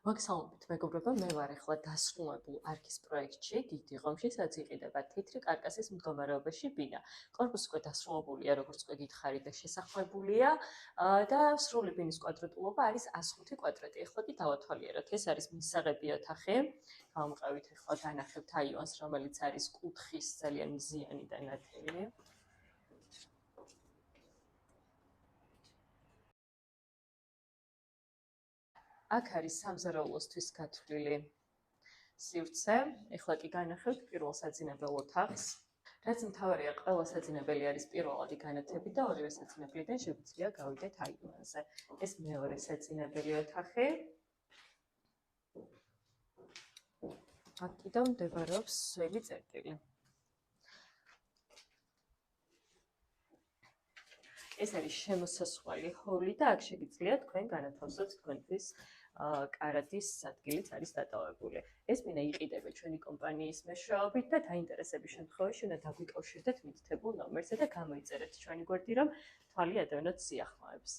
მოგესალმებით მეგობრებო, მე ვარ ახლა დასრულებულ არქის პროექტში დიდი ღომში, სადაც იყიდება თეთრი კარკასის მდგომარეობაში ბინა. Корпуს უკვე დასრულებულია, როგორც უკვე გითხარით და შესახვებულია და სრული ბინის კვადრატულობა არის 105 კვადრატი. ახლა კი დავათვალიეროთ, ეს არის მისაღები ოთახი. გავამყევით ახლა განახებთ აივანს, რომელიც არის კუთხის ძალიან მზიანი და ნათელი. აქ არის სამზარეულოსთვის გათვლილი სივრცე. ეხლა კი განახევთ პირველ საძინებელ ოთახს. რაც მთავარია, ყველა საძინებელი არის პირველადი განათები და ორივე საძინებლიდან შეგვიძლია გავიდეთ აივანზე. ეს მეორე საძინებელი ოთახი. აქ კიდევ მდებარეობს სველი წერტილი. ეს არის შემოსასვლელი ჰოლი და აქ შეგიძლიათ თქვენ განათავსოთ თქვენთვის კარადის ადგილიც არის დატოვებული. ეს ბინა იყიდება ჩვენი კომპანიის მეშვეობით და დაინტერესების შემთხვევაში უნდა დაგვიკავშირდეთ მითითებულ ნომერზე და გამოიწერეთ ჩვენი გვერდი, რომ თვალი ადევნოთ სიახლოვეს.